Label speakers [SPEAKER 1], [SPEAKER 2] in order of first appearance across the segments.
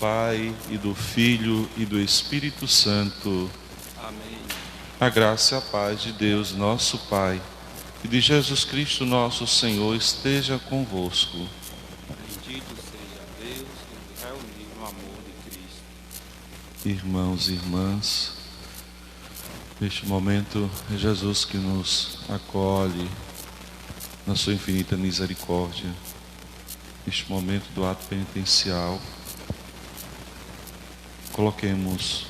[SPEAKER 1] Pai, e do Filho, e do Espírito Santo.
[SPEAKER 2] Amém.
[SPEAKER 1] A graça e a paz de Deus, nosso Pai, e de Jesus Cristo, nosso Senhor, esteja convosco.
[SPEAKER 2] Bendito seja Deus que nos reuniu no amor de Cristo.
[SPEAKER 1] Irmãos e irmãs, neste momento é Jesus que nos acolhe na sua infinita misericórdia. Neste momento do ato penitencial, coloquemos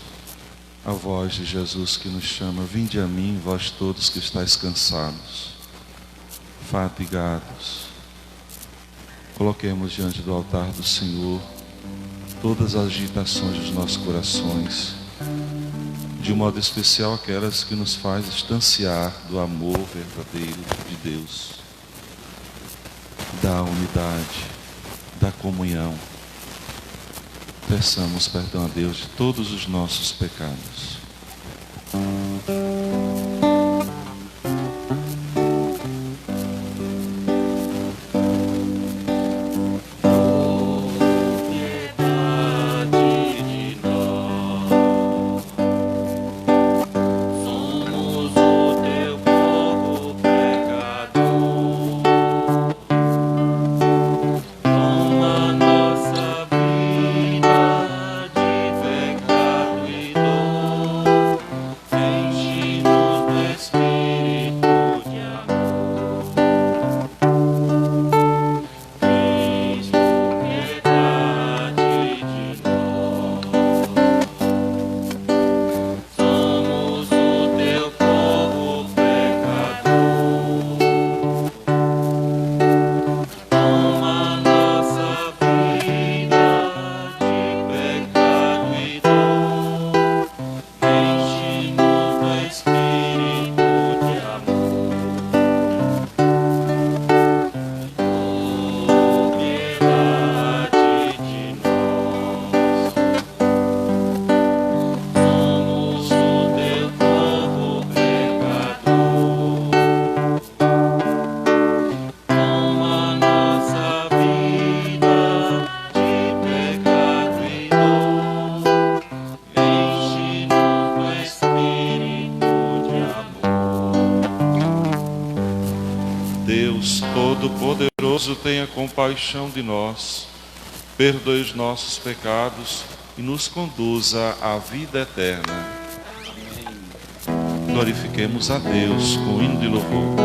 [SPEAKER 1] a voz de Jesus que nos chama: vinde a mim, vós todos que estáis cansados, fatigados. Coloquemos diante do altar do Senhor todas as agitações dos nossos corações, de um modo especial aquelas que nos faz distanciar do amor verdadeiro de Deus, da unidade, da comunhão. Peçamos perdão a Deus de todos os nossos pecados. Deus Todo-Poderoso, tenha compaixão de nós, perdoe os nossos pecados e nos conduza à vida eterna. Amém. Glorifiquemos a Deus com hino de louvor.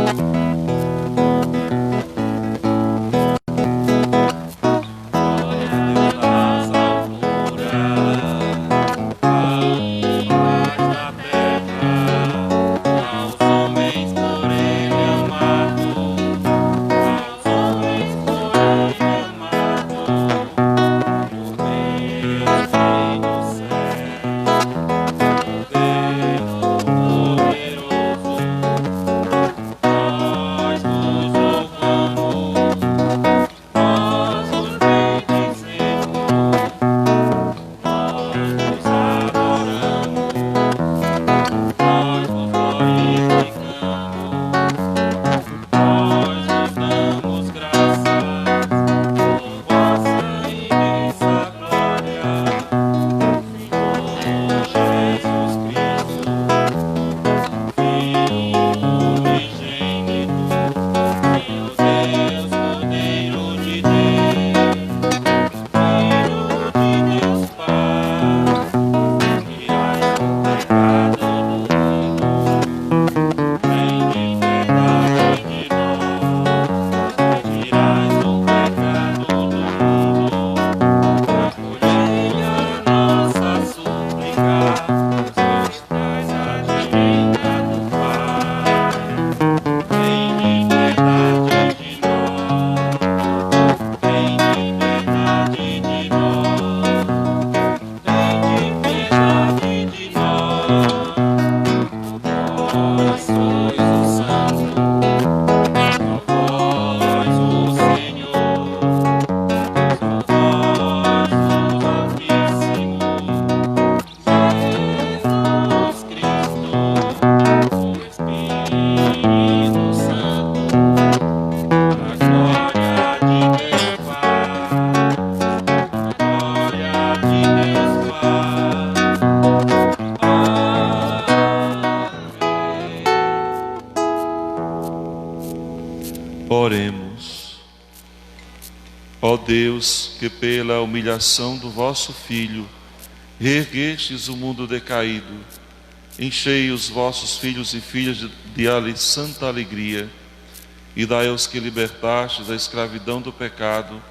[SPEAKER 1] Deus, que pela humilhação do vosso Filho reerguestes o mundo decaído, enchei os vossos filhos e filhas de santa alegria, e dai aos que libertastes da escravidão do pecado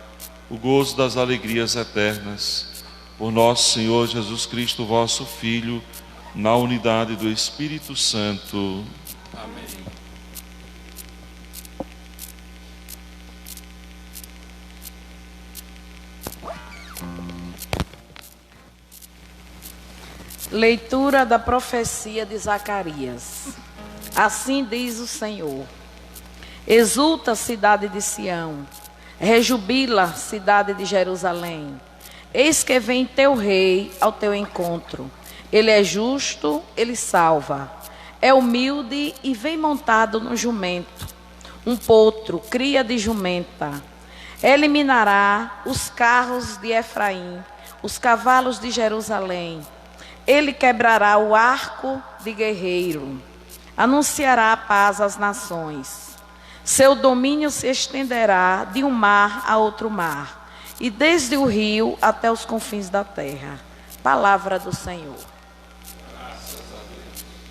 [SPEAKER 1] o gozo das alegrias eternas. Por nosso Senhor Jesus Cristo, vosso Filho, na unidade do Espírito Santo.
[SPEAKER 2] Amém.
[SPEAKER 3] Leitura da profecia de Zacarias. Assim diz o Senhor: exulta, cidade de Sião, rejubila, cidade de Jerusalém. Eis que vem teu rei ao teu encontro. Ele é justo, ele salva. É humilde e vem montado no jumento, um potro, cria de jumenta. Eliminará os carros de Efraim, os cavalos de Jerusalém. Ele quebrará o arco de guerreiro, anunciará a paz às nações. Seu domínio se estenderá de um mar a outro mar, e desde o rio até os confins da terra. Palavra do Senhor.
[SPEAKER 4] Vosso nome, Senhor.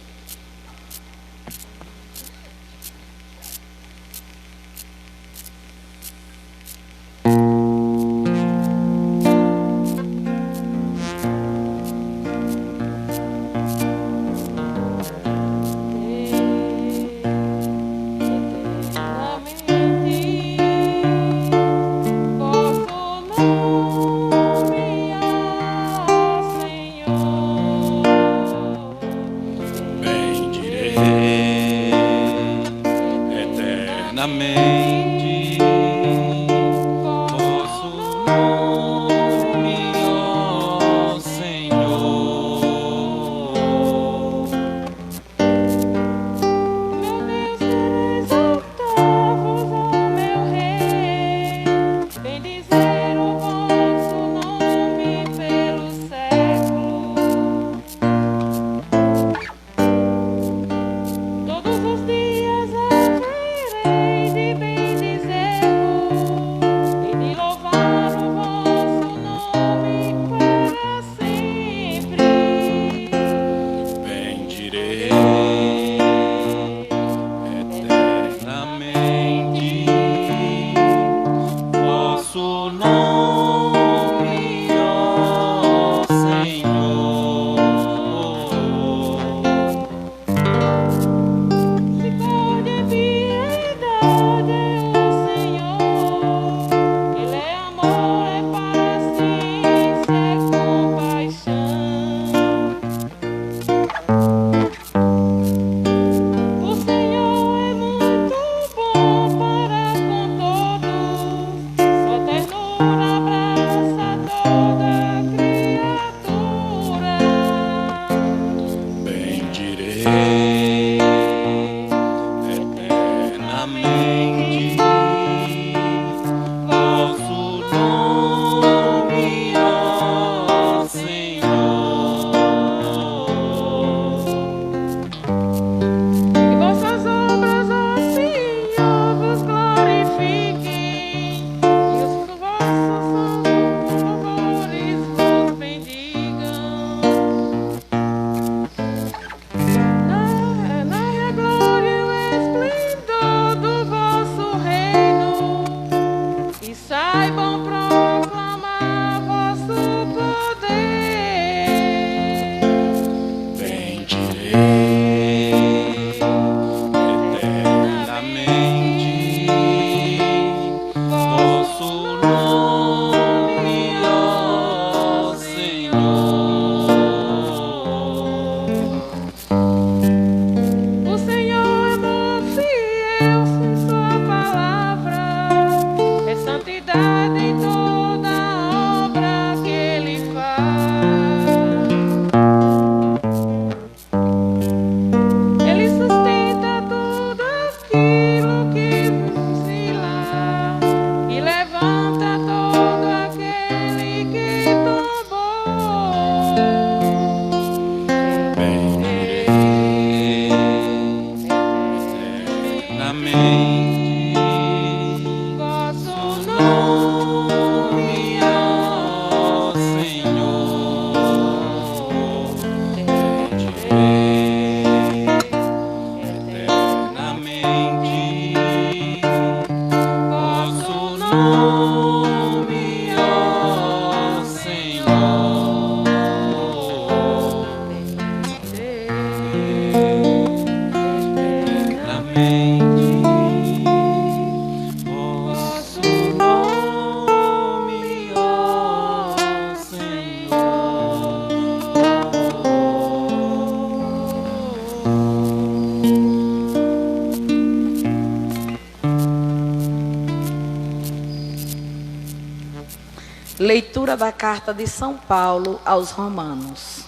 [SPEAKER 3] Leitura da carta de São Paulo aos Romanos.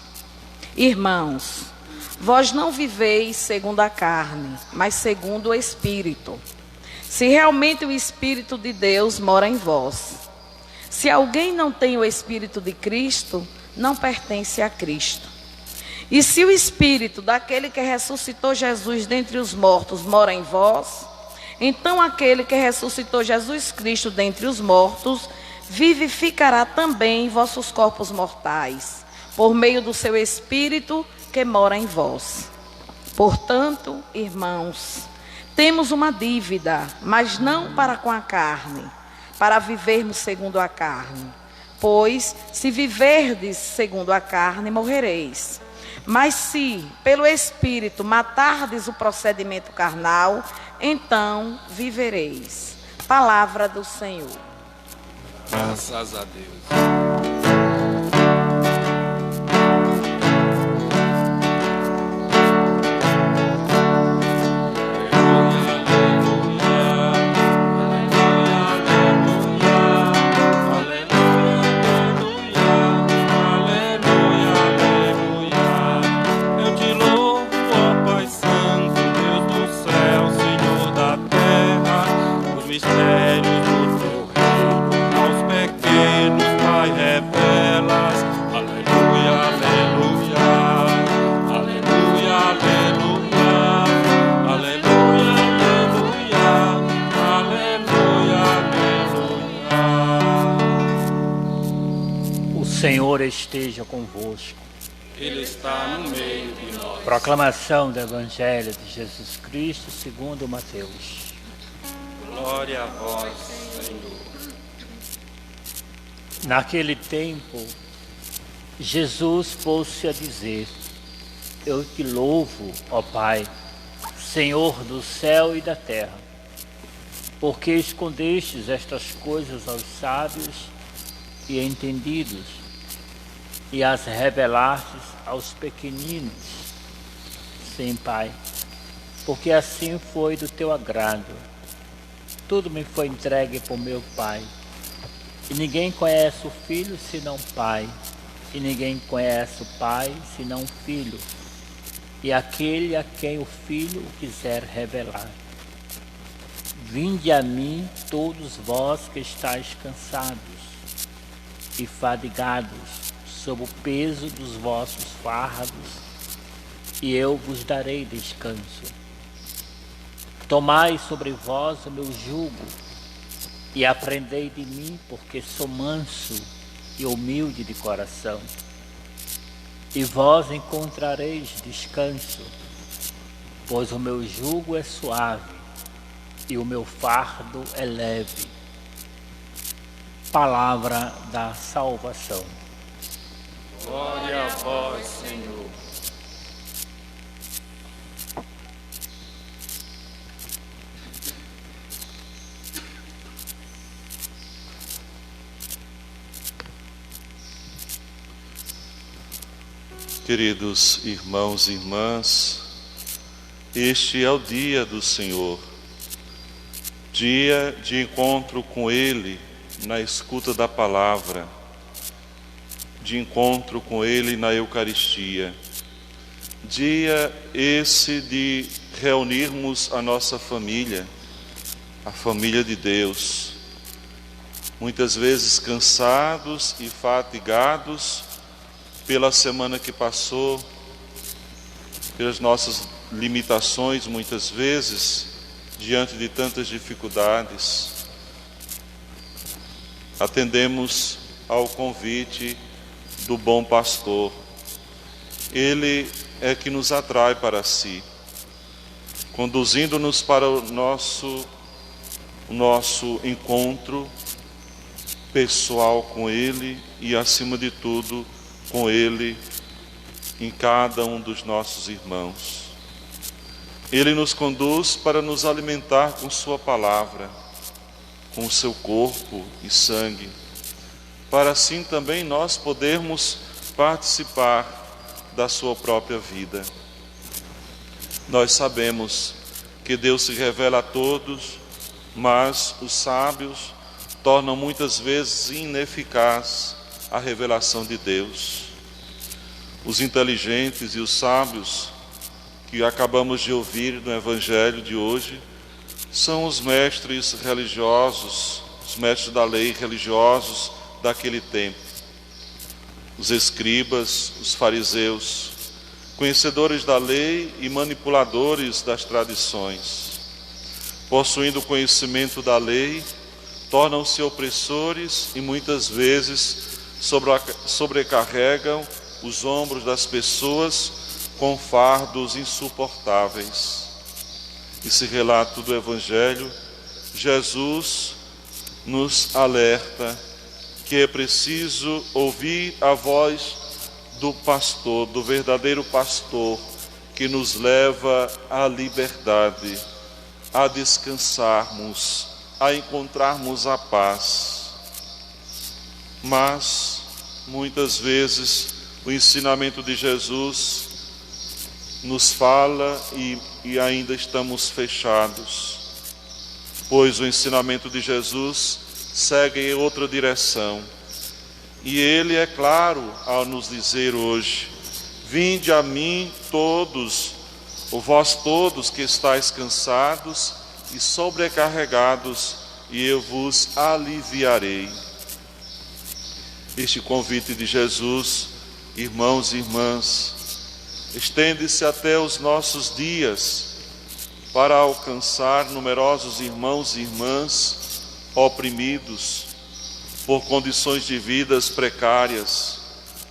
[SPEAKER 3] Irmãos, vós não viveis segundo a carne, mas segundo o Espírito. Se realmente o Espírito de Deus mora em vós. Se alguém não tem o Espírito de Cristo, não pertence a Cristo. E se o Espírito daquele que ressuscitou Jesus dentre os mortos mora em vós, então aquele que ressuscitou Jesus Cristo dentre os mortos vivificará também vossos corpos mortais, por meio do seu Espírito que mora em vós. Portanto, irmãos, temos uma dívida, mas não para com a carne, para vivermos segundo a carne. Pois, se viverdes segundo a carne, morrereis. Mas se, pelo Espírito, matardes o procedimento carnal, então vivereis. Palavra do Senhor.
[SPEAKER 2] Graças a Deus.
[SPEAKER 4] O Senhor esteja convosco.
[SPEAKER 2] Ele está no meio de nós.
[SPEAKER 4] Proclamação do Evangelho de Jesus Cristo segundo Mateus.
[SPEAKER 2] Glória a vós, Senhor.
[SPEAKER 4] Naquele tempo, Jesus pôs-se a dizer: Eu te louvo, ó Pai, Senhor do céu e da terra, porque escondestes estas coisas aos sábios e entendidos, e as revelastes aos pequeninos. Sim, Pai, porque assim foi do teu agrado. Tudo me foi entregue por meu Pai, e ninguém conhece o Filho senão o Pai, e ninguém conhece o Pai senão o Filho, e aquele a quem o Filho o quiser revelar. Vinde a mim todos vós que estáis cansados e fadigados, sob o peso dos vossos fardos, e eu vos darei descanso. Tomai sobre vós o meu jugo, e aprendei de mim, porque sou manso e humilde de coração. E vós encontrareis descanso, pois o meu jugo é suave, e o meu fardo é leve. Palavra da salvação.
[SPEAKER 2] Glória a vós, Senhor.
[SPEAKER 1] Queridos irmãos e irmãs, este é o dia do Senhor, dia de encontro com Ele na escuta da palavra, de encontro com Ele na Eucaristia. Dia esse de reunirmos a nossa família, a família de Deus, muitas vezes cansados e fatigados pela semana que passou, pelas nossas limitações, muitas vezes, diante de tantas dificuldades. Atendemos ao convite do bom pastor. Ele é que nos atrai para si, conduzindo-nos para o nosso encontro pessoal com Ele e, acima de tudo, com Ele em cada um dos nossos irmãos. Ele nos conduz para nos alimentar com Sua palavra, com o seu corpo e sangue, para assim também nós podermos participar da sua própria vida. Nós sabemos que Deus se revela a todos, mas os sábios tornam muitas vezes ineficaz a revelação de Deus. Os inteligentes e os sábios que acabamos de ouvir no Evangelho de hoje são os mestres religiosos, os mestres da lei religiosos daquele tempo. Os escribas, os fariseus, conhecedores da lei e manipuladores das tradições. Possuindo o conhecimento da lei, tornam-se opressores e muitas vezes sobrecarregam os ombros das pessoas com fardos insuportáveis. Esse relato do Evangelho, Jesus nos alerta que é preciso ouvir a voz do pastor, do verdadeiro pastor, que nos leva à liberdade, a descansarmos, a encontrarmos a paz. Mas, muitas vezes, o ensinamento de Jesus nos fala e ainda estamos fechados, pois o ensinamento de Jesus segue em outra direção. E ele é claro ao nos dizer hoje: vinde a mim todos, vós todos que estáis cansados e sobrecarregados, e eu vos aliviarei. Este convite de Jesus, irmãos e irmãs, estende-se até os nossos dias para alcançar numerosos irmãos e irmãs oprimidos por condições de vidas precárias,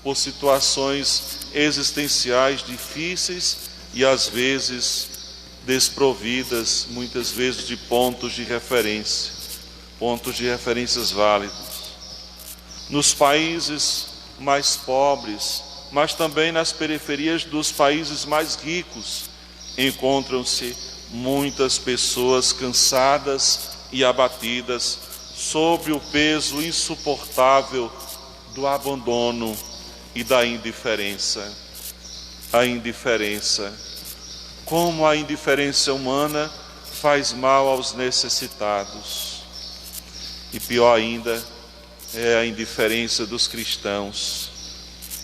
[SPEAKER 1] por situações existenciais difíceis e às vezes desprovidas, muitas vezes, de pontos de referência, pontos de referências válidos. Nos países mais pobres, mas também nas periferias dos países mais ricos, encontram-se muitas pessoas cansadas e abatidas sob o peso insuportável do abandono e da indiferença. A indiferença. Como a indiferença humana faz mal aos necessitados. E pior ainda é a indiferença dos cristãos,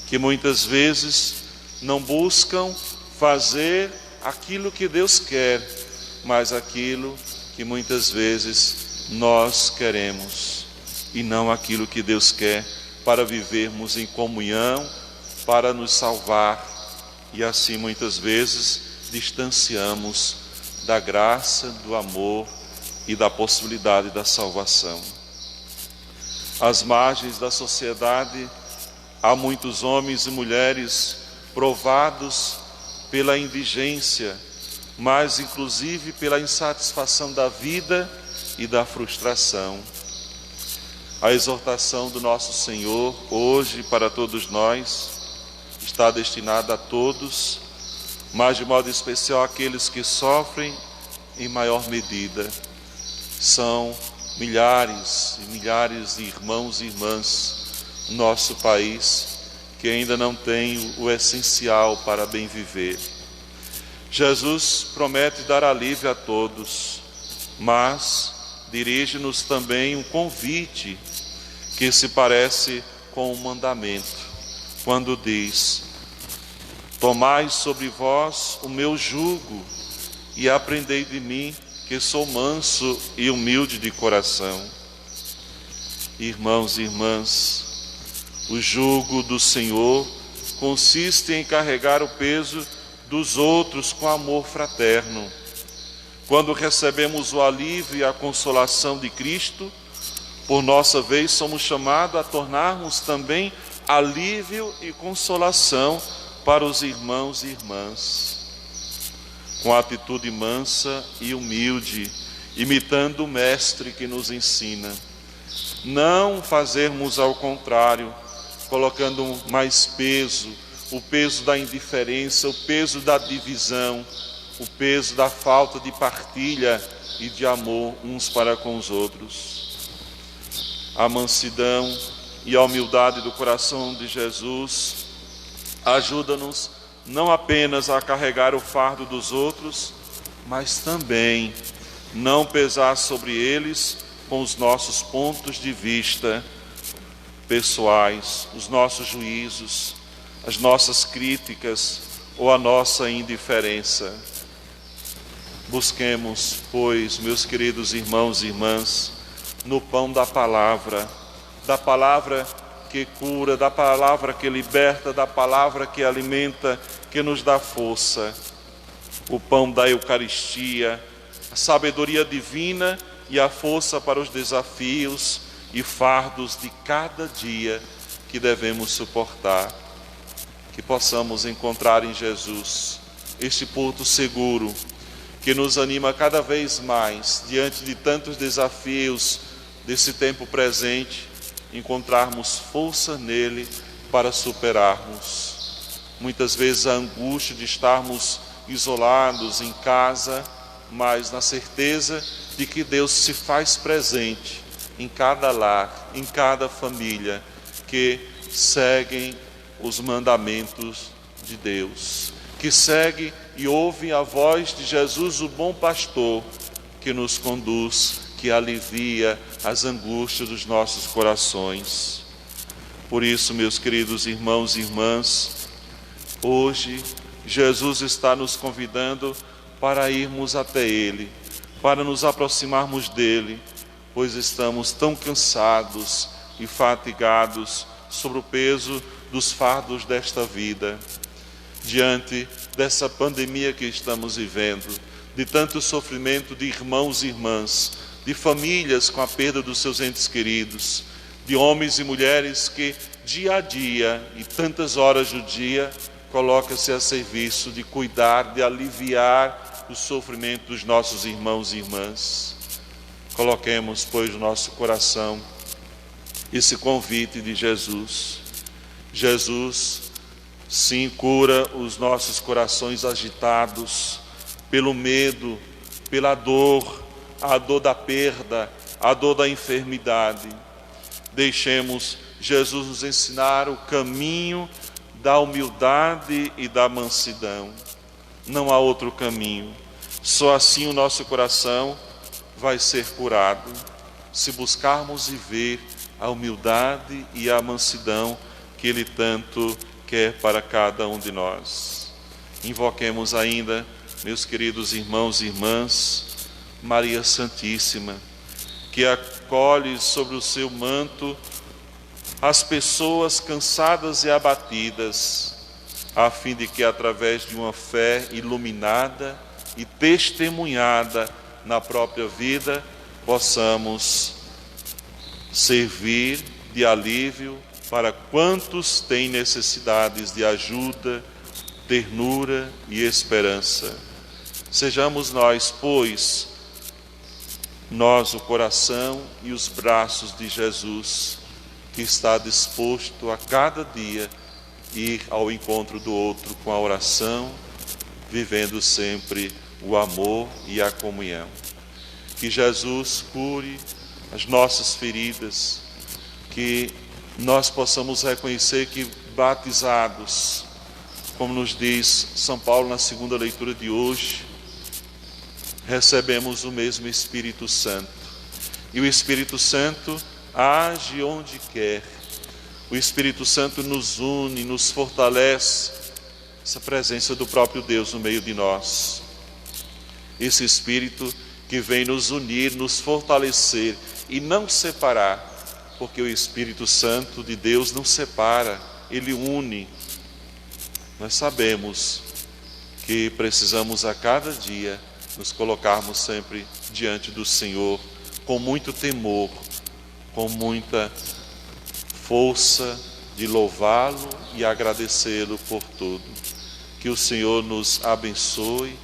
[SPEAKER 1] que muitas vezes não buscam fazer aquilo que Deus quer, mas aquilo que muitas vezes nós queremos, e não aquilo que Deus quer para vivermos em comunhão, para nos salvar, e assim muitas vezes distanciamos da graça, do amor e da possibilidade da salvação. Às margens da sociedade, há muitos homens e mulheres provados pela indigência, mas inclusive pela insatisfação da vida e da frustração. A exortação do nosso Senhor, hoje, para todos nós, está destinada a todos, mas de modo especial àqueles que sofrem em maior medida. São milhares e milhares de irmãos e irmãs no nosso país que ainda não têm o essencial para bem viver. Jesus promete dar alívio a todos, mas dirige-nos também um convite que se parece com um mandamento, quando diz: tomai sobre vós o meu jugo e aprendei de mim, que sou manso e humilde de coração. Irmãos e irmãs, o jugo do Senhor consiste em carregar o peso dos outros com amor fraterno. Quando recebemos o alívio e a consolação de Cristo, por nossa vez somos chamados a tornarmos também alívio e consolação para os irmãos e irmãs, com atitude mansa e humilde, imitando o Mestre que nos ensina. Não fazermos ao contrário, colocando mais peso, o peso da indiferença, o peso da divisão, o peso da falta de partilha e de amor uns para com os outros. A mansidão e a humildade do coração de Jesus ajuda-nos não apenas a carregar o fardo dos outros, mas também não pesar sobre eles com os nossos pontos de vista, pessoais, os nossos juízos, as nossas críticas ou a nossa indiferença. Busquemos, pois, meus queridos irmãos e irmãs, no pão da palavra que cura, da palavra que liberta, da palavra que alimenta, que nos dá força. O pão da Eucaristia, a sabedoria divina e a força para os desafios e fardos de cada dia que devemos suportar. Que possamos encontrar em Jesus este porto seguro que nos anima cada vez mais diante de tantos desafios desse tempo presente, encontrarmos força nele para superarmos. Muitas vezes a angústia de estarmos isolados em casa, mas na certeza de que Deus se faz presente em cada lar, em cada família que seguem os mandamentos de Deus, que segue e ouve a voz de Jesus, o bom pastor, que nos conduz, que alivia as angústias dos nossos corações. Por isso, meus queridos irmãos e irmãs, hoje Jesus está nos convidando para irmos até Ele, para nos aproximarmos dEle, pois estamos tão cansados e fatigados sobre o peso dos fardos desta vida. Diante dessa pandemia que estamos vivendo, de tanto sofrimento de irmãos e irmãs, de famílias com a perda dos seus entes queridos, de homens e mulheres que dia a dia e tantas horas do dia coloca-se a serviço de cuidar, de aliviar o sofrimento dos nossos irmãos e irmãs. Coloquemos, pois, no nosso coração esse convite de Jesus. Jesus, sim, cura os nossos corações agitados pelo medo, pela dor, a dor da perda, a dor da enfermidade. Deixemos Jesus nos ensinar o caminho da humildade e da mansidão. Não há outro caminho. Só assim o nosso coração vai ser curado, se buscarmos viver a humildade e a mansidão que Ele tanto quer para cada um de nós. Invoquemos ainda, meus queridos irmãos e irmãs, Maria Santíssima, que acolhe sobre o seu manto as pessoas cansadas e abatidas, a fim de que, através de uma fé iluminada e testemunhada na própria vida, possamos servir de alívio para quantos têm necessidades de ajuda, ternura e esperança. Sejamos nós, pois, nós o coração e os braços de Jesus, que está disposto a cada dia ir ao encontro do outro com a oração, vivendo sempre o amor e a comunhão. Que Jesus cure as nossas feridas, que nós possamos reconhecer que batizados, como nos diz São Paulo na segunda leitura de hoje, recebemos o mesmo Espírito Santo. E o Espírito Santo age onde quer. O Espírito Santo nos une, nos fortalece, essa presença do próprio Deus no meio de nós. Esse Espírito que vem nos unir, nos fortalecer e não separar, porque o Espírito Santo de Deus não separa, Ele une. Nós sabemos que precisamos a cada dia nos colocarmos sempre diante do Senhor, com muito temor, com muita força de louvá-lo e agradecê-lo por tudo. Que o Senhor nos abençoe,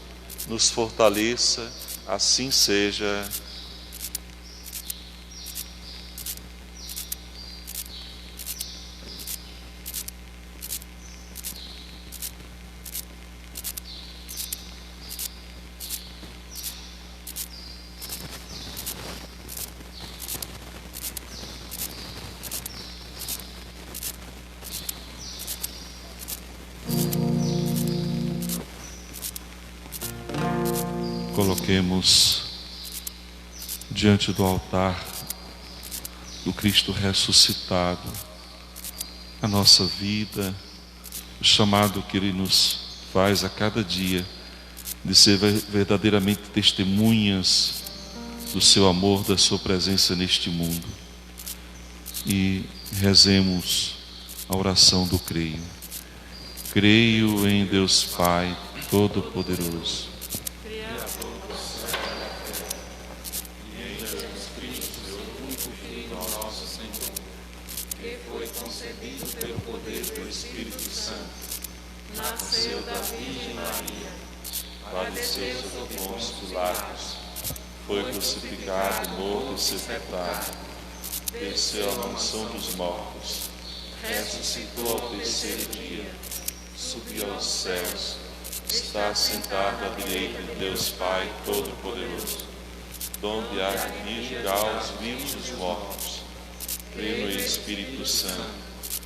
[SPEAKER 1] nos fortaleça, assim seja. Coloquemos diante do altar do Cristo ressuscitado a nossa vida, o chamado que Ele nos faz a cada dia de ser verdadeiramente testemunhas do seu amor, da sua presença neste mundo. E rezemos a oração do creio. Creio em Deus Pai Todo-Poderoso, Criador do céu e em Jesus Cristo, seu único Filho, nosso Senhor, que foi concebido pelo poder do Espírito Santo, nasceu da Virgem Maria, padeceu sob Pôncio Pilatos, foi crucificado, morto e sepultado, desceu à mansão dos mortos, ressuscitou ao terceiro dia, subiu aos céus, está sentado à direita de Deus Pai Todo-Poderoso, donde há de vir julgar os vivos e os mortos. Creio no Espírito Santo,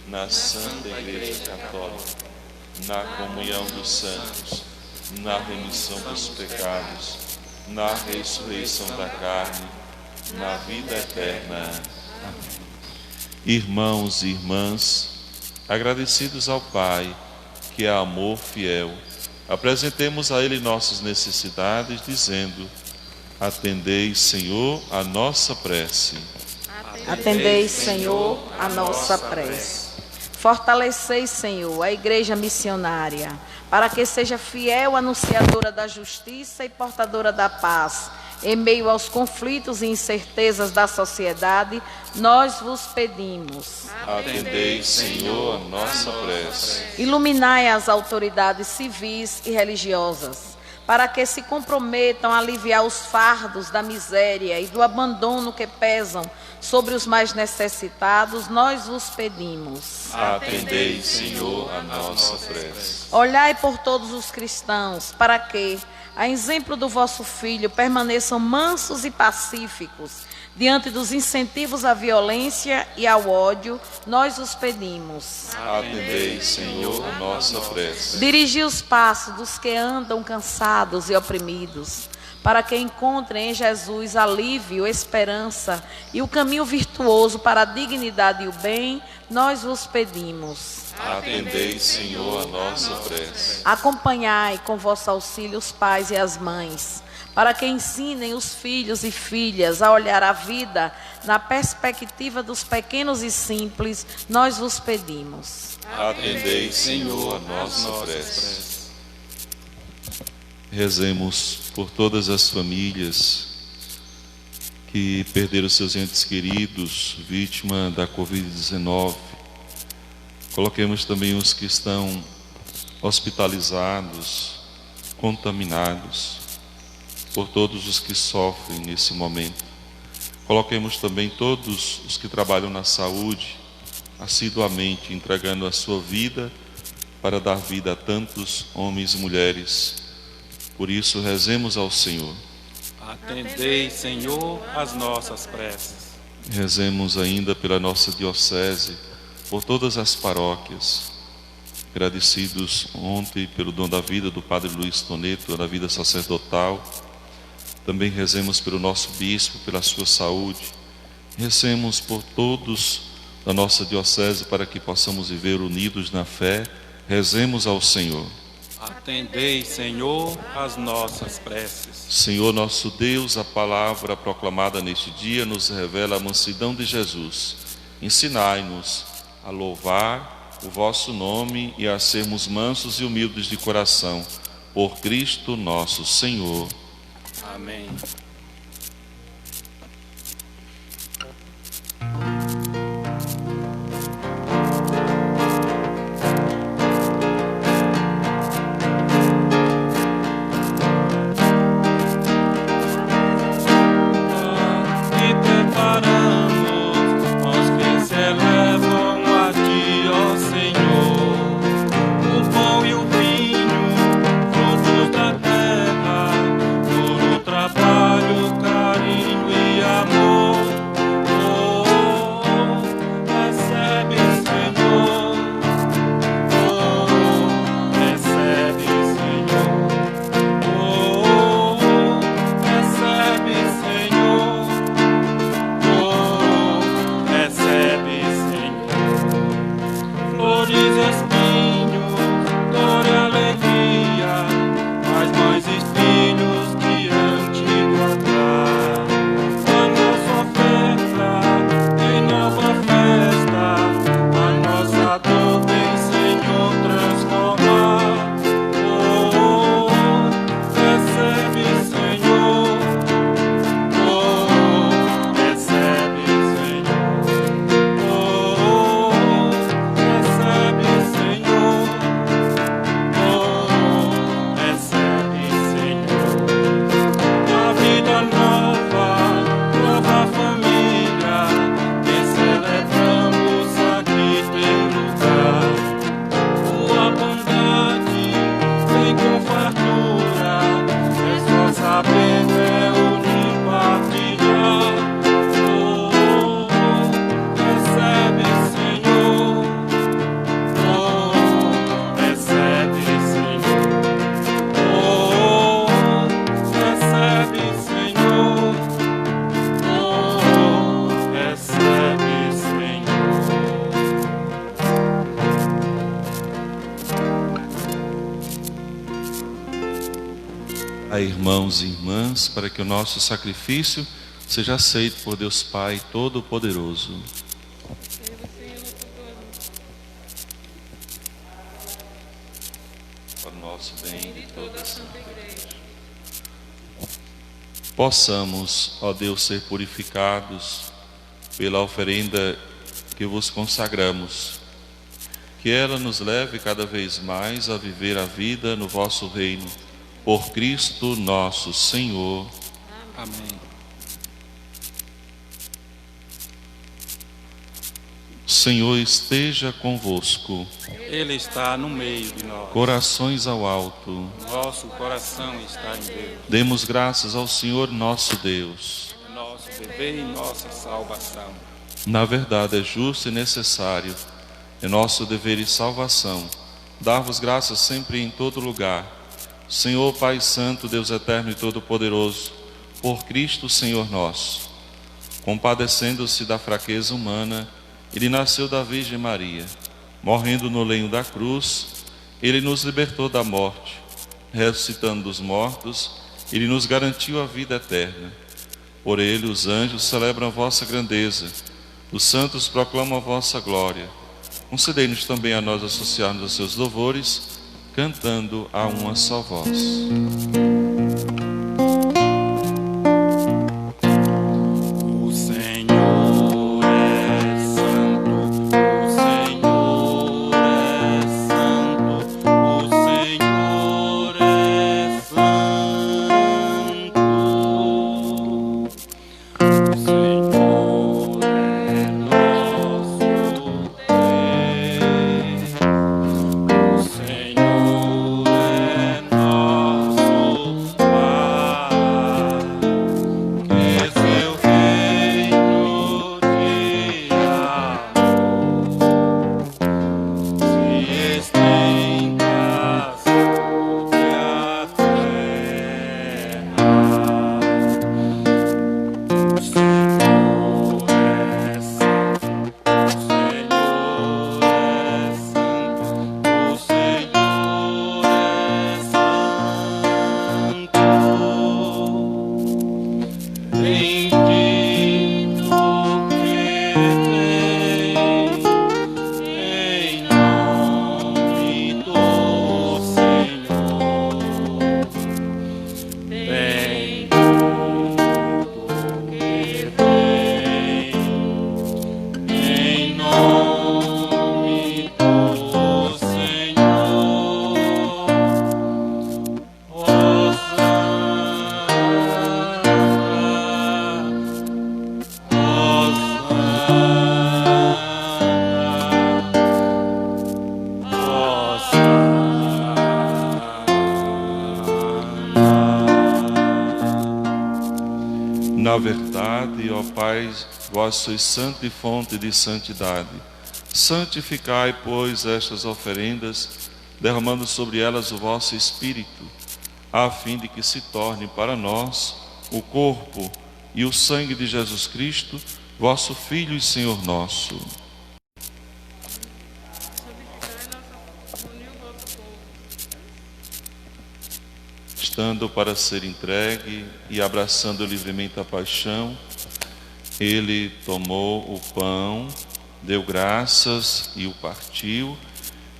[SPEAKER 1] na Santa Igreja Católica, na comunhão dos santos, na remissão dos pecados, na ressurreição da carne, na vida eterna. Amém. Irmãos e irmãs, agradecidos ao Pai, que é amor fiel, apresentemos a Ele nossas necessidades, dizendo: atendei, Senhor, a nossa prece.
[SPEAKER 3] Atendei, Senhor, a nossa prece. Fortalecei, Senhor, a Igreja missionária, para que seja fiel anunciadora da justiça e portadora da paz. Em meio aos conflitos e incertezas da sociedade, nós vos pedimos.
[SPEAKER 1] Atendei, Senhor, a nossa prece.
[SPEAKER 3] Iluminai as autoridades civis e religiosas, para que se comprometam a aliviar os fardos da miséria e do abandono que pesam sobre os mais necessitados, nós vos pedimos.
[SPEAKER 1] Atendei, Senhor, a nossa prece.
[SPEAKER 3] Olhai por todos os cristãos, para que, a exemplo do vosso Filho, permaneçam mansos e pacíficos diante dos incentivos à violência e ao ódio, nós os pedimos.
[SPEAKER 1] Atendei, Senhor, a nossa prece.
[SPEAKER 3] Dirigi os passos dos que andam cansados e oprimidos, para que encontrem em Jesus alívio, esperança e o caminho virtuoso para a dignidade e o bem, nós vos pedimos.
[SPEAKER 1] Atendei, Senhor, a nossa prece.
[SPEAKER 3] Acompanhai com vosso auxílio os pais e as mães, para que ensinem os filhos e filhas a olhar a vida na perspectiva dos pequenos e simples, nós vos pedimos.
[SPEAKER 1] Atendei, Senhor, a nossa prece. Rezemos por todas as famílias que perderam seus entes queridos, vítima da Covid-19. Coloquemos também os que estão hospitalizados, contaminados, por todos os que sofrem nesse momento. Coloquemos também todos os que trabalham na saúde, assiduamente entregando a sua vida para dar vida a tantos homens e mulheres. Por isso, rezemos ao Senhor.
[SPEAKER 2] Atendei, Senhor, as nossas preces.
[SPEAKER 1] Rezemos ainda pela nossa diocese, por todas as paróquias. Agradecidos ontem pelo dom da vida do Padre Luiz Toneto, da vida sacerdotal. Também rezemos pelo nosso bispo, pela sua saúde. Rezemos por todos da nossa diocese, para que possamos viver unidos na fé. Rezemos ao Senhor.
[SPEAKER 2] Atendei, Senhor, as nossas preces.
[SPEAKER 1] Senhor nosso Deus, a palavra proclamada neste dia nos revela a mansidão de Jesus. Ensinai-nos a louvar o vosso nome e a sermos mansos e humildes de coração. Por Cristo nosso Senhor.
[SPEAKER 2] Amém.
[SPEAKER 5] Trabalho
[SPEAKER 1] a irmãos e irmãs, para que o nosso sacrifício seja aceito por Deus Pai Todo-Poderoso. Para o nosso bem e toda a Santa Igreja. Possamos, ó Deus, ser purificados pela oferenda que vos consagramos, que ela nos leve cada vez mais a viver a vida no vosso reino, por Cristo nosso Senhor.
[SPEAKER 2] Amém.
[SPEAKER 1] O Senhor esteja convosco.
[SPEAKER 2] Ele está no meio de nós.
[SPEAKER 1] Corações ao alto.
[SPEAKER 2] Nosso coração está em Deus.
[SPEAKER 1] Demos graças ao Senhor nosso Deus.
[SPEAKER 2] É nosso dever e nossa salvação.
[SPEAKER 1] Na verdade é justo e necessário, é nosso dever e salvação, dar-vos graças sempre e em todo lugar. Senhor Pai Santo, Deus Eterno e Todo-Poderoso, por Cristo Senhor nosso, compadecendo-se da fraqueza humana, Ele nasceu da Virgem Maria. Morrendo no lenho da cruz, Ele nos libertou da morte. Ressuscitando dos mortos, Ele nos garantiu a vida eterna. Por Ele os anjos celebram a vossa grandeza, os santos proclamam a vossa glória. Concedei-nos também a nós associar-nos aos seus louvores, cantando a uma só voz. Na verdade, ó Pai, vós sois santo e fonte de santidade. Santificai, pois, estas oferendas, derramando sobre elas o vosso Espírito, a fim de que se torne para nós o corpo e o sangue de Jesus Cristo, vosso Filho e Senhor nosso. Estando para ser entregue e abraçando livremente a paixão, ele tomou o pão, deu graças e o partiu,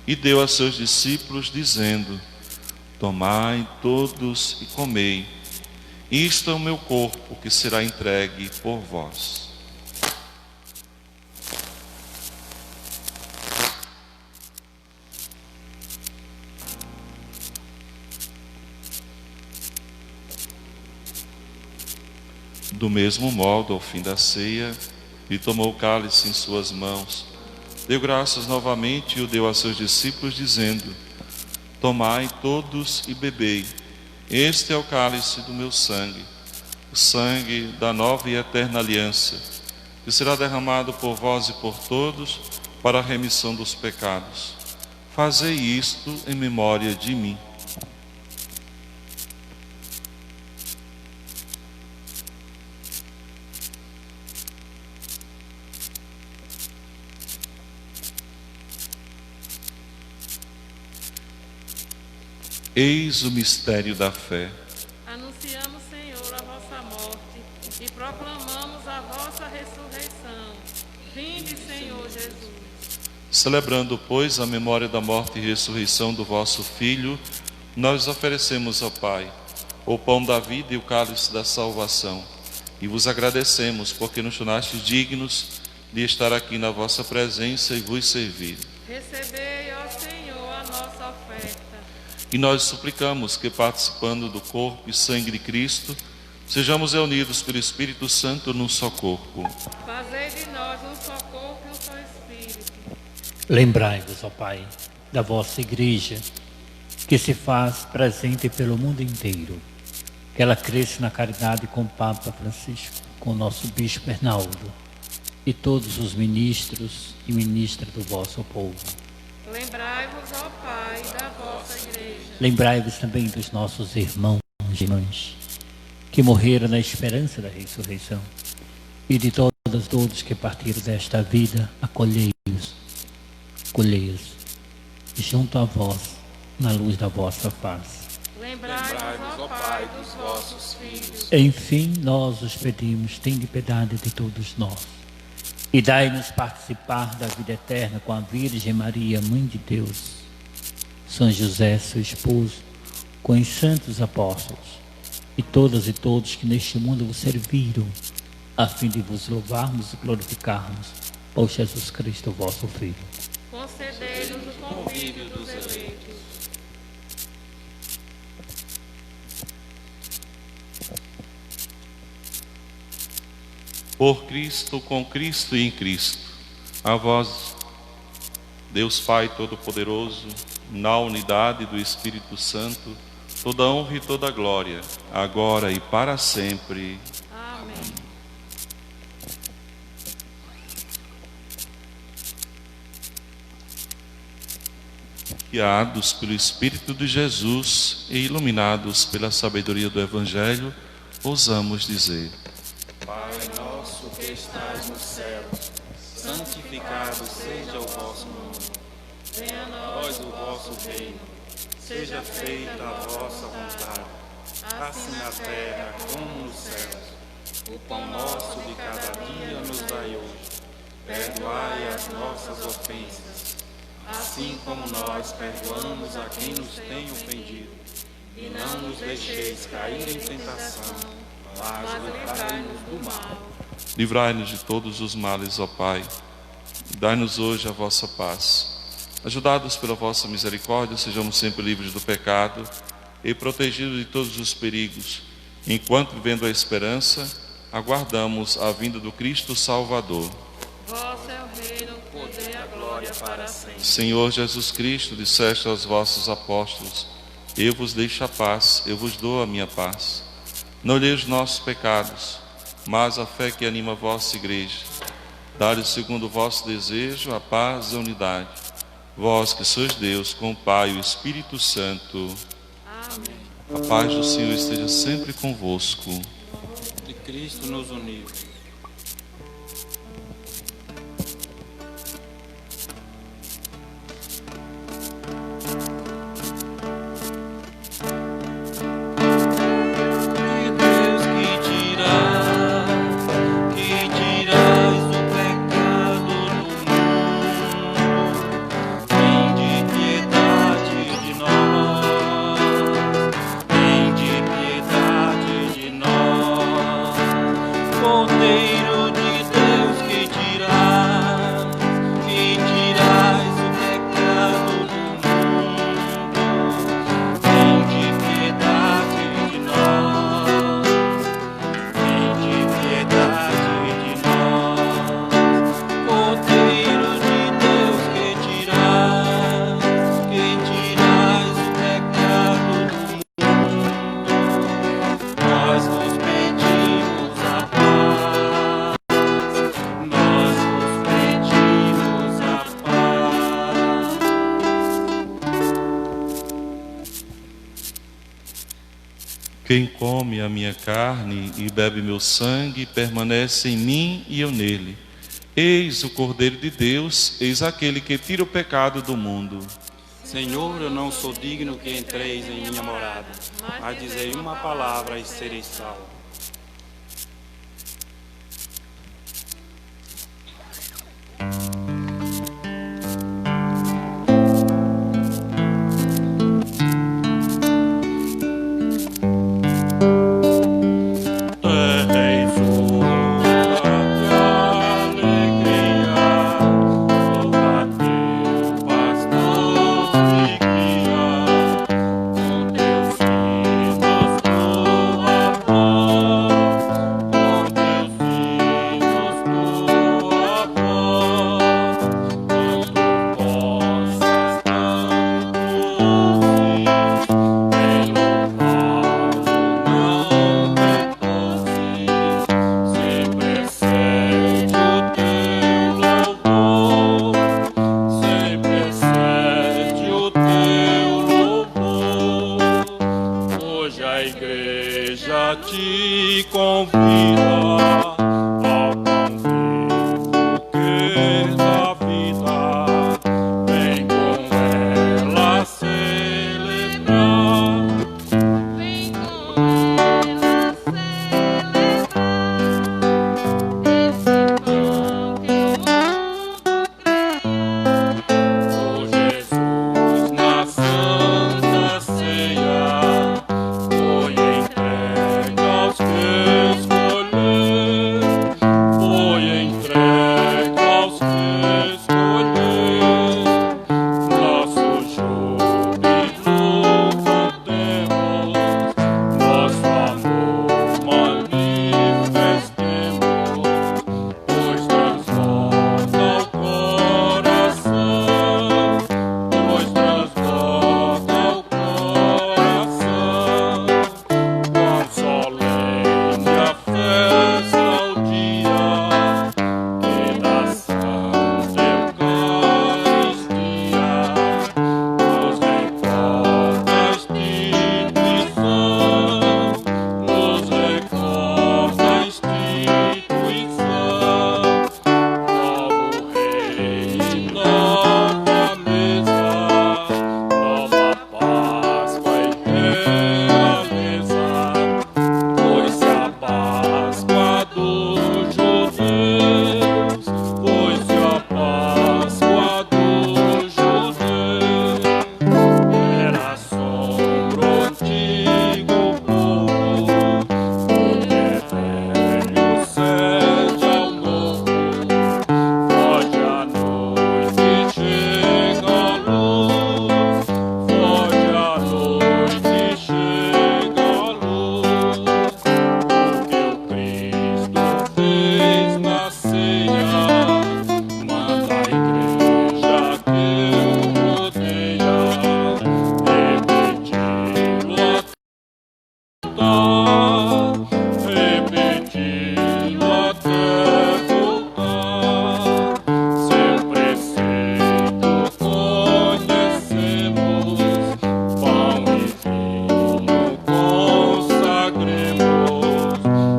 [SPEAKER 1] e deu a seus discípulos, dizendo: tomai todos e comei, isto é o meu corpo que será entregue por vós. Do mesmo modo, ao fim da ceia, ele tomou o cálice em suas mãos, deu graças novamente e o deu a seus discípulos, dizendo: tomai todos e bebei, este é o cálice do meu sangue, o sangue da nova e eterna aliança, que será derramado por vós e por todos para a remissão dos pecados. Fazei isto em memória de mim. Eis o mistério da fé. Celebrando, pois, a memória da morte e ressurreição do vosso Filho, nós oferecemos ao Pai o pão da vida e o cálice da salvação. E vos agradecemos, porque nos tornastes dignos de estar aqui na vossa presença e vos servir.
[SPEAKER 5] Recebei, ó Senhor, a nossa oferta.
[SPEAKER 1] E nós suplicamos que, participando do corpo e sangue de Cristo, sejamos reunidos pelo Espírito Santo num só corpo.
[SPEAKER 5] Fazei de nós um só corpo e um só Espírito.
[SPEAKER 4] Lembrai-vos, ó Pai, da vossa Igreja, que se faz presente pelo mundo inteiro. Que ela cresça na caridade com o Papa Francisco, com o nosso Bispo Arnaldo e todos os ministros e ministras do vosso povo.
[SPEAKER 5] Lembrai-vos, ó Pai, da vossa Igreja.
[SPEAKER 4] Lembrai-vos também dos nossos irmãos e irmãs que morreram na esperança da ressurreição e de todos que partiram desta vida, acolhei-os, colhei-os junto a vós, na luz da vossa face.
[SPEAKER 5] Lembrai-vos, ó Pai, dos vossos filhos.
[SPEAKER 4] Enfim, nós os pedimos, tende piedade de todos nós e dai-nos participar da vida eterna com a Virgem Maria, Mãe de Deus, São José, seu esposo, com os santos apóstolos e todas e todos que neste mundo vos serviram, a fim de vos louvarmos e glorificarmos por Jesus Cristo, vosso Filho.
[SPEAKER 5] Concedei-nos o convívio dos eleitos.
[SPEAKER 1] Por Cristo, com Cristo e em Cristo, a vós, Deus Pai Todo-Poderoso, na unidade do Espírito Santo, toda honra e toda glória, agora e para sempre.
[SPEAKER 5] Amém.
[SPEAKER 1] Guiados pelo Espírito de Jesus e iluminados pela sabedoria do Evangelho, ousamos dizer:
[SPEAKER 2] Pai nosso que estais nos céus, santificado seja o vosso nome. Venha a nós o vosso reino. Seja feita a vossa vontade, assim na terra como nos céus. O pão nosso de cada dia nos dai hoje. Perdoai as nossas ofensas, assim como nós perdoamos a quem nos tem ofendido. E não nos deixeis cair em tentação, mas livrai-nos do mal.
[SPEAKER 1] livrai-nos de todos os males, ó Pai. Dai-nos hoje a vossa paz. Ajudados pela vossa misericórdia, sejamos sempre livres do pecado e protegidos de todos os perigos, enquanto, vivendo a esperança, aguardamos a vinda do Cristo Salvador.
[SPEAKER 5] Vosso é o reino, o poder e a glória para sempre.
[SPEAKER 1] Senhor Jesus Cristo, disseste aos vossos apóstolos: eu vos deixo a paz, eu vos dou a minha paz. Não olheis os nossos pecados, mas a fé que anima a vossa Igreja. Dai-lhe, segundo o vosso desejo, a paz e a unidade. Vós que sois Deus, com o Pai e o Espírito Santo.
[SPEAKER 5] Amém.
[SPEAKER 1] A paz do Senhor esteja sempre convosco.
[SPEAKER 2] De Cristo nos uniu.
[SPEAKER 1] Quem come a minha carne e bebe meu sangue, permanece em mim e eu nele. Eis o Cordeiro de Deus, eis aquele que tira o pecado do mundo.
[SPEAKER 2] Senhor, eu não sou digno que entreis em minha morada, mas dizei uma palavra e sereis salvos. igreja te convida ao convívio que da vida. Vem com ela celebrar.
[SPEAKER 5] Vem com ela celebrar esse pão que o mundo crê.
[SPEAKER 2] Por Jesus na Santa Ceia foi entregue aos que escolher, foi entregue aos que escolher. Nosso júbilo cantemos, nosso amor manifestemos, pois transborda o coração, pois transborda o coração. Quão solene a festa, o dia que da Santa Eucaristia nos recorda a instituição, nos recorda a instituição. Novo rei e nova mesa, nova Páscoa e realeza. Foi-se a Páscoa dos judeus, foi-se a Páscoa dos judeus. Era sombra o antigo povo, o velho cede ao novo. Foge a noite, chega a luz, foge a noite, chega a luz. O que o Cristo fez na ceia, manda a igreja que o rodeia repeti-lo a cantar, repeti-lo até voltar. Seu preceito conhecemos, pão e vinho consagremos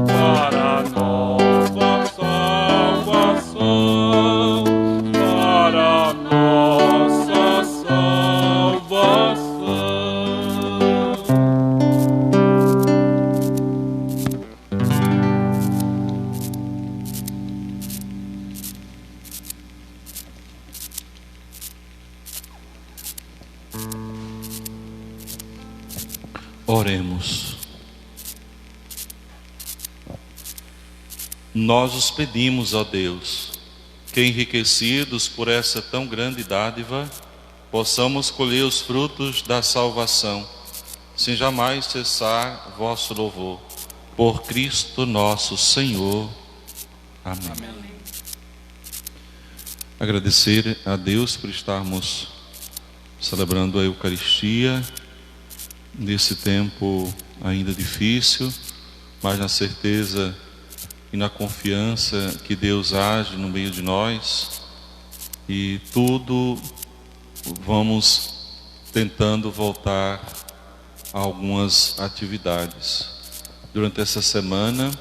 [SPEAKER 2] para a nova salvação, para a nossa salvação.
[SPEAKER 1] Oremos. Nós os pedimos, ó Deus, que enriquecidos por essa tão grande dádiva, possamos colher os frutos da salvação, sem jamais cessar vosso louvor. Por Cristo nosso Senhor. Amém. Agradecer a Deus por estarmos celebrando a Eucaristia nesse tempo ainda difícil, mas na certeza e na confiança que Deus age no meio de nós, e tudo vamos tentando voltar a algumas atividades. Durante essa semana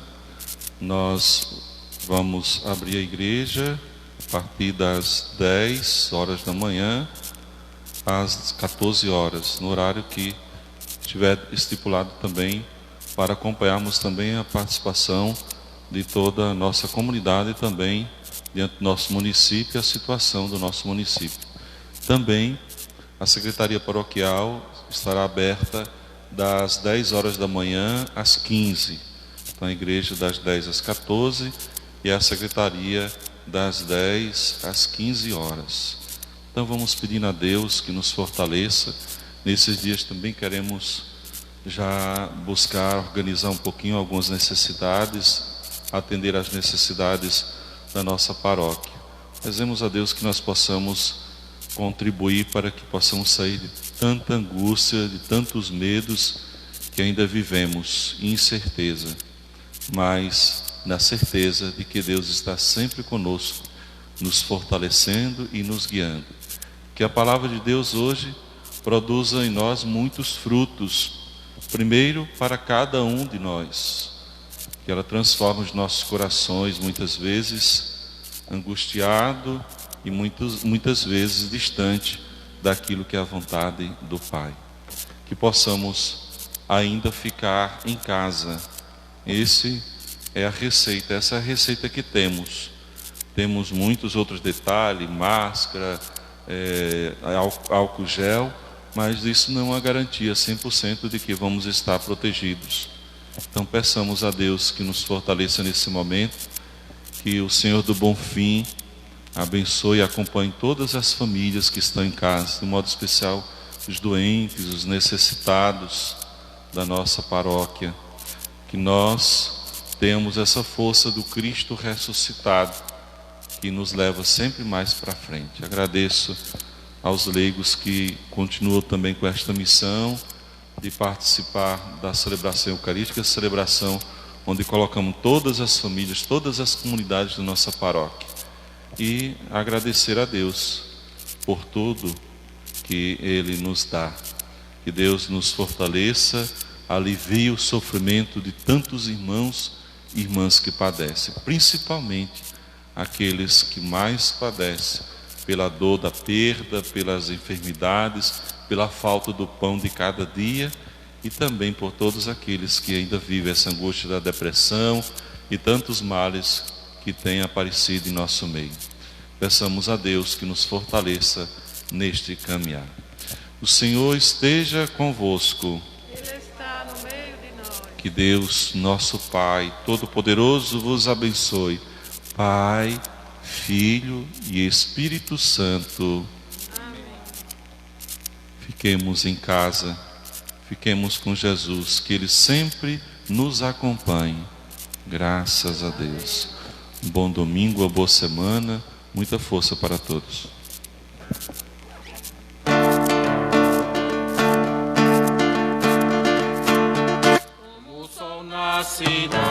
[SPEAKER 1] nós vamos abrir a igreja a partir das 10 horas da manhã às 14 horas, no horário que estiver estipulado também, para acompanharmos também a participação de toda a nossa comunidade e também diante do nosso município, a situação do nosso município. Também a Secretaria Paroquial estará aberta das 10 horas da manhã às 15. Então a igreja das 10 às 14 e a Secretaria das 10 às 15 horas. Então vamos pedindo a Deus que nos fortaleça. Nesses dias também queremos já buscar organizar um pouquinho algumas necessidades, atender às necessidades da nossa paróquia. Rezemos a Deus que nós possamos contribuir para que possamos sair de tanta angústia, de tantos medos que ainda vivemos, incerteza, mas na certeza de que Deus está sempre conosco, nos fortalecendo e nos guiando. Que a palavra de Deus hoje produza em nós muitos frutos, Primeiro, para cada um de nós, que ela transforma os nossos corações, muitas vezes angustiado e muitas vezes distante daquilo que é a vontade do Pai. Que possamos ainda ficar em casa. Essa é a receita que temos. Temos muitos outros detalhes, máscara, álcool gel, mas isso não é uma garantia 100% de que vamos estar protegidos. Então peçamos a Deus que nos fortaleça nesse momento, que o Senhor do Bom Fim abençoe e acompanhe todas as famílias que estão em casa, de modo especial os doentes, os necessitados da nossa paróquia. Que nós tenhamos essa força do Cristo ressuscitado, que nos leva sempre mais para frente. Agradeço aos leigos que continuam também com esta missão de participar da celebração eucarística, celebração onde colocamos todas as famílias, todas as comunidades da nossa paróquia. E agradecer a Deus por tudo que Ele nos dá. Que Deus nos fortaleça, alivie o sofrimento de tantos irmãos e irmãs que padecem, principalmente aqueles que mais padecem pela dor da perda, pelas enfermidades, pela falta do pão de cada dia, e também por todos aqueles que ainda vivem essa angústia da depressão e tantos males que têm aparecido em nosso meio. Peçamos a Deus que nos fortaleça neste caminhar. O Senhor esteja convosco.
[SPEAKER 5] Ele está no meio de nós.
[SPEAKER 1] Que Deus, nosso Pai Todo-Poderoso, vos abençoe. Pai, Filho e Espírito Santo.
[SPEAKER 5] Amém.
[SPEAKER 1] Fiquemos em casa, fiquemos com Jesus, que Ele sempre nos acompanhe. Graças a Deus. Um bom domingo, uma boa semana, muita força para todos.
[SPEAKER 2] Como o sol nasce da